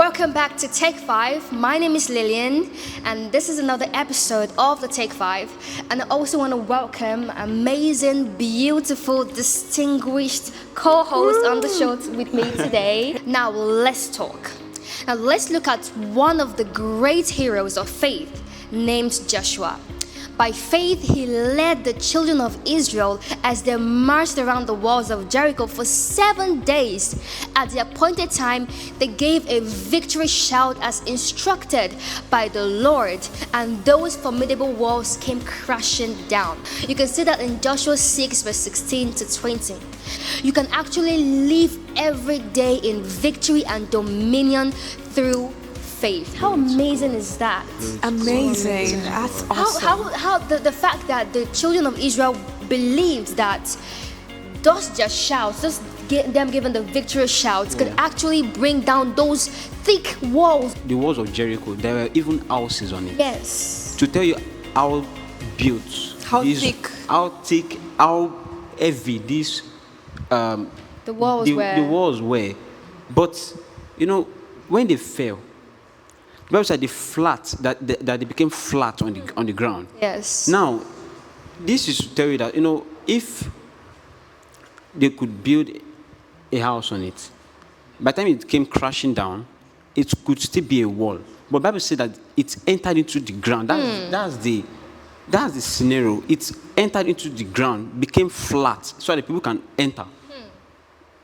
Welcome back to Take 5. My name is Lillian, and this is another episode of the Take 5. And I also want to welcome amazing, beautiful, distinguished co-host on the show with me today. Now let's talk. Now let's look at one of the great heroes of faith named Joshua. By faith, he led the children of Israel as they marched around the walls of Jericho for 7 days. At the appointed time, they gave a victory shout as instructed by the Lord, and those formidable walls came crashing down. You can see that in Joshua 6, verse 16 to 20. You can actually live every day in victory and dominion through faith. How amazing is that? Amazing. That's awesome. How the fact that the children of Israel believed that those just shouts, just them giving the victory shouts, could actually bring down those thick walls. The walls of Jericho, there were even houses on it. Yes. To tell you how built, How thick. How heavy these The walls were. the walls were. But you know, when they fell, the Bible said that they became flat on the ground. Yes. Now, this is to tell you that, if they could build a house on it, by the time it came crashing down, it could still be a wall. But the Bible said that it entered into the ground. That's the scenario. It entered into the ground, became flat, so that people can enter.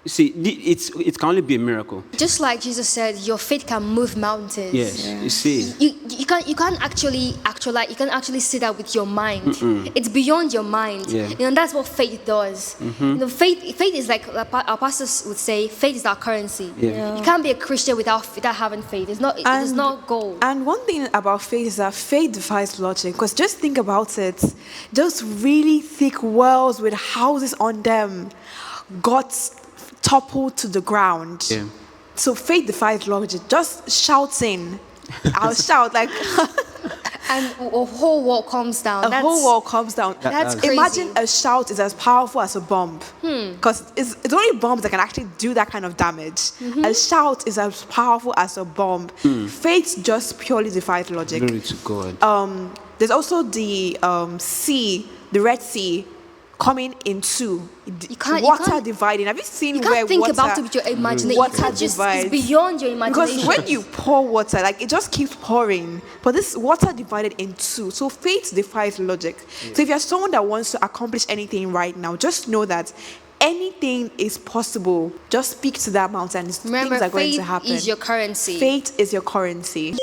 You see, it can only be a miracle. Just like Jesus said, your faith can move mountains. Yes. You see. You can't actually actualize. You can actually see that with your mind. It's beyond your mind. Yeah. That's what faith does. Faith is like our pastors would say. Faith is our currency. Yeah. You can't be a Christian without having faith. It does not go. And one thing about faith is that faith defies logic. Because just think about it. Those really thick walls with houses on them got toppled to the ground. Yeah. So faith defies logic. Just shouting. I'll shout like And a whole wall comes down. a whole wall comes down. That's crazy. Imagine a shout is as powerful as a bomb. Because it's only bombs that can actually do that kind of damage. A shout is as powerful as a bomb. Faith just purely defies logic. Glory to God. There's also the sea, the Red Sea, coming in two. Water dividing. Have you seen You where can't think water? about it with your imagination. Water You can't just, divides. it's beyond your imagination. Because when you pour water, like it just keeps pouring. But this water divided in two. So faith defies logic. So if you're someone that wants to accomplish anything right now, just know that anything is possible. Just speak to that mountain. Remember, Things are going faith to happen. is your currency. Faith is your currency.